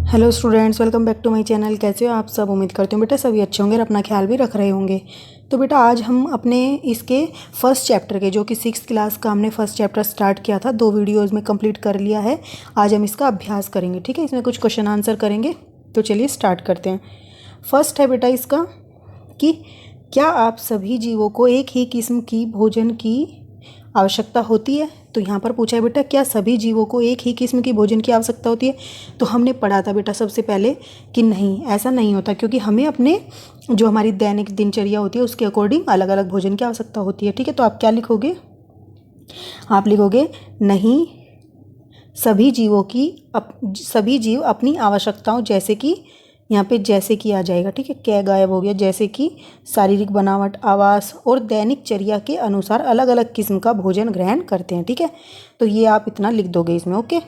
Hello students, welcome back to my channel. कैसे हो आप सब? उम्मीद करती हूँ बेटा सभी अच्छे होंगे और अपना ख्याल भी रख रहे होंगे। तो बेटा आज हम अपने इसके फर्स्ट चैप्टर के, जो कि 6th क्लास का हमने फर्स्ट चैप्टर स्टार्ट किया था, 2 वीडियोज़ में कंप्लीट कर लिया है। आज हम इसका अभ्यास करेंगे, ठीक है। इसमें कुछ क्वेश्चन आंसर करेंगे। तो चलिए स्टार्ट करते हैं। फर्स्ट है बेटा इसका कि क्या आप सभी जीवों को एक ही किस्म की भोजन की आवश्यकता होती है? तो यहाँ पर पूछा है बेटा क्या सभी जीवों को एक ही किस्म की भोजन की आवश्यकता होती है? तो हमने पढ़ा था बेटा सबसे पहले कि नहीं, ऐसा नहीं होता, क्योंकि हमें अपने जो हमारी दैनिक दिनचर्या होती है उसके अकॉर्डिंग अलग अलग भोजन की आवश्यकता होती है, ठीक है। तो आप क्या लिखोगे? आप लिखोगे नहीं, सभी जीव अपनी आवश्यकताओं, जैसे कि यहाँ पे जैसे कि आ जाएगा, ठीक है। क्या गायब हो गया? जैसे कि शारीरिक बनावट, आवास और दैनिक चर्या के अनुसार अलग अलग किस्म का भोजन ग्रहण करते हैं, ठीक है। तो ये आप इतना लिख दोगे इसमें, ओके।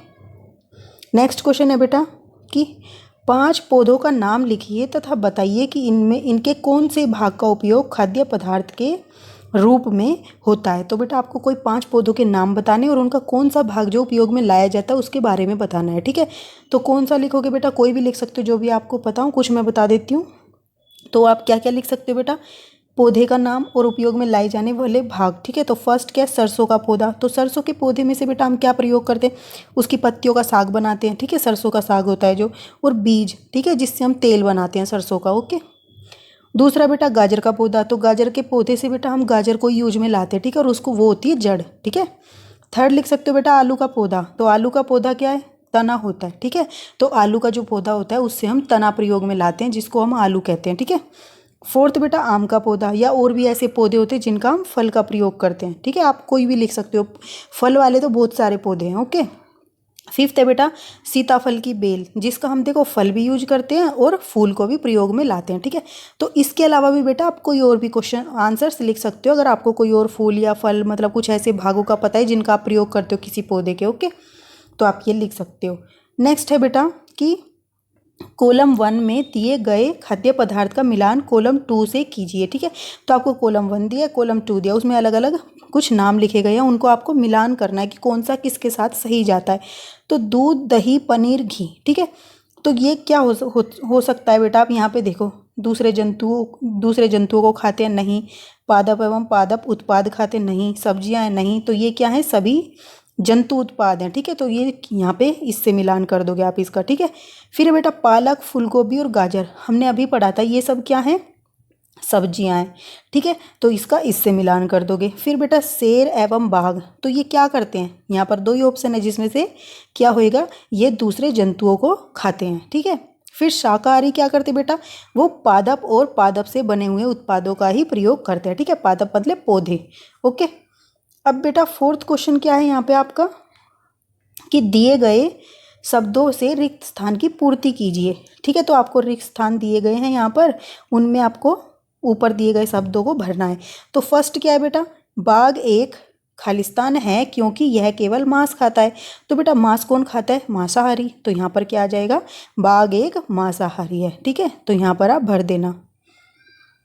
नेक्स्ट क्वेश्चन है बेटा कि 5 पौधों का नाम लिखिए तथा बताइए कि इनमें इनके कौन से भाग का उपयोग खाद्य पदार्थ के रूप में होता है। तो बेटा आपको कोई 5 पौधों के नाम बताने और उनका कौन सा भाग जो उपयोग में लाया जाता है उसके बारे में बताना है, ठीक है। तो कौन सा लिखोगे बेटा? कोई भी लिख सकते हो, जो भी आपको पता हो। कुछ मैं बता देती हूँ। तो आप क्या क्या लिख सकते हो बेटा? पौधे का नाम और उपयोग में लाए जाने वाले भाग, ठीक है। तो फर्स्ट क्या है? सरसों का पौधा। तो सरसों के पौधे में से बेटा हम क्या प्रयोग करते हैं? उसकी पत्तियों का साग बनाते हैं, ठीक है। सरसों का साग होता है जो, और बीज, ठीक है, जिससे हम तेल बनाते हैं सरसों का, ओके। दूसरा बेटा गाजर का पौधा। तो गाजर के पौधे से बेटा हम गाजर को यूज में लाते हैं, ठीक है, और उसको वो होती है जड़, ठीक है। थर्ड लिख सकते हो बेटा आलू का पौधा। तो आलू का पौधा क्या है? तना होता है, ठीक है। तो आलू का जो पौधा होता है उससे हम तना प्रयोग में लाते हैं, जिसको हम आलू कहते हैं, ठीक है। फोर्थ बेटा आम का पौधा, या और भी ऐसे पौधे होते हैं जिनका हम फल का प्रयोग करते हैं, ठीक है। आप कोई भी लिख सकते हो, फल वाले तो बहुत सारे पौधे हैं, ओके। फिफ्थ है बेटा सीताफल की बेल, जिसका हम देखो फल भी यूज करते हैं और फूल को भी प्रयोग में लाते हैं, ठीक है। तो इसके अलावा भी बेटा आप कोई और भी क्वेश्चन आंसर्स लिख सकते हो, अगर आपको कोई और फूल या फल, मतलब कुछ ऐसे भागों का पता है जिनका आप प्रयोग करते हो किसी पौधे के, ओके। तो आप ये लिख सकते हो। नेक्स्ट है बेटा कि कॉलम 1 में दिए गए खाद्य पदार्थ का मिलान कॉलम 2 से कीजिए, ठीक है। तो आपको कॉलम 1 दिया, कॉलम 2 दिया, उसमें अलग अलग कुछ नाम लिखे गए हैं, उनको आपको मिलान करना है कि कौन सा किसके साथ सही जाता है। तो दूध, दही, पनीर, घी, ठीक है। तो ये क्या हो सकता है बेटा? आप यहाँ पे देखो, दूसरे जंतुओं को खाते हैं? नहीं। पादप एवं पादप उत्पाद खाते? नहीं। सब्जियां हैं? नहीं। तो ये क्या है? सभी जंतु उत्पाद हैं, ठीक है। तो ये यहाँ पे इससे मिलान कर दोगे आप इसका, ठीक है। फिर बेटा पालक, फूलगोभी और गाजर हमने अभी पढ़ा था, ये सब क्या है? सब्जियां हैं, ठीक है। तो इसका इससे मिलान कर दोगे। फिर बेटा शेर एवं बाघ, तो ये क्या करते हैं? यहाँ पर 2 ही ऑप्शन है, जिसमें से क्या होएगा? ये दूसरे जंतुओं को खाते हैं, ठीक है। फिर शाकाहारी क्या करते बेटा? वो पादप और पादप से बने हुए उत्पादों का ही प्रयोग करते हैं, ठीक है। पादप मतलब पौधे, ओके। अब बेटा फोर्थ क्वेश्चन क्या है यहाँ पे आपका कि दिए गए शब्दों से रिक्त स्थान की पूर्ति कीजिए, ठीक है। तो आपको रिक्त स्थान दिए गए हैं यहाँ पर, उनमें आपको ऊपर दिए गए शब्दों को भरना है। तो फर्स्ट क्या है बेटा? बाघ एक खालिस्तान है क्योंकि यह केवल मांस खाता है। तो बेटा मांस कौन खाता है? मांसाहारी। तो यहाँ पर क्या आ जाएगा? बाघ एक मांसाहारी है, ठीक है। तो यहाँ पर आप भर देना,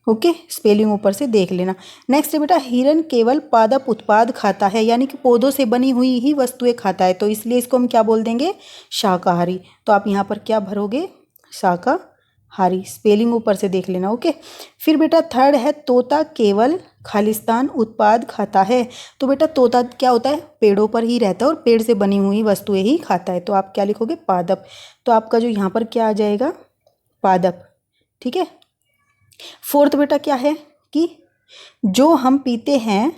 ओके। स्पेलिंग ऊपर से देख लेना। नेक्स्ट है बेटा हिरन केवल पादप उत्पाद खाता है, यानी कि पौधों से बनी हुई ही वस्तुएं खाता है, तो इसलिए इसको हम क्या बोल देंगे? शाकाहारी। तो आप यहाँ पर क्या भरोगे? शाकाहारी। स्पेलिंग ऊपर से देख लेना, ओके। फिर बेटा थर्ड है तोता केवल खालिस्तान उत्पाद खाता है। तो बेटा तोता क्या होता है? पेड़ों पर ही रहता है और पेड़ से बनी हुई वस्तुएं ही खाता है, तो आप क्या लिखोगे? पादप। तो आपका जो यहाँ पर क्या आ जाएगा? पादप, ठीक है। फोर्थ बेटा क्या है कि जो हम पीते हैं,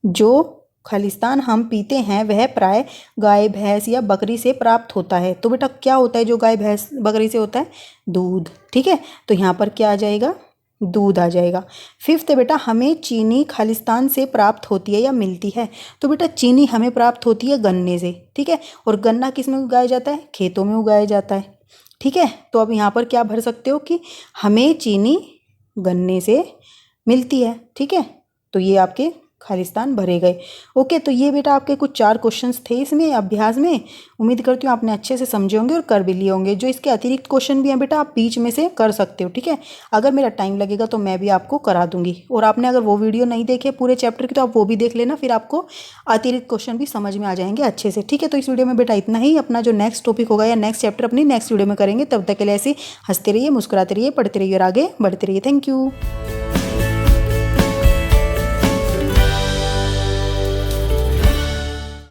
जो खालिस्तान हम पीते हैं वह प्राय गाय, भैंस या बकरी से प्राप्त होता है। तो बेटा क्या होता है जो गाय, भैंस, बकरी से होता है? दूध, ठीक है। तो यहाँ पर क्या आ जाएगा? दूध आ जाएगा। फिफ्थ है बेटा हमें चीनी खालिस्तान से प्राप्त होती है या मिलती है। तो बेटा चीनी हमें प्राप्त होती है गन्ने से, ठीक है। और गन्ना किस में उगाया जाता है? खेतों में उगाया जाता है, ठीक है। तो अब यहाँ पर क्या भर सकते हो कि हमें चीनी गन्ने से मिलती है, ठीक है। तो ये आपके खालिस्तान भरे गए। ओके, तो ये बेटा आपके कुछ 4 क्वेश्चंस थे इसमें अभ्यास में। उम्मीद करती हूँ आपने अच्छे से समझे होंगे और कर भी लिए होंगे। जो इसके अतिरिक्त क्वेश्चन भी हैं बेटा आप बीच में से कर सकते हो, ठीक है। अगर मेरा टाइम लगेगा तो मैं भी आपको करा दूंगी। और आपने अगर वो वीडियो नहीं देखे पूरे चैप्टर की तो आप वो भी देख लेना, फिर आपको अतिरिक्त क्वेश्चन भी समझ में आ जाएंगे अच्छे से, ठीक है। तो इस वीडियो में बेटा इतना ही। अपना जो नेक्स्ट टॉपिक होगा या नेक्स्ट चैप्टर अपनी नेक्स्ट वीडियो में करेंगे। तब तक के लिए ऐसे हंसते रहिए, मुस्कुराते रहिए, पढ़ते रहिए और आगे बढ़ते रहिए। Thank you.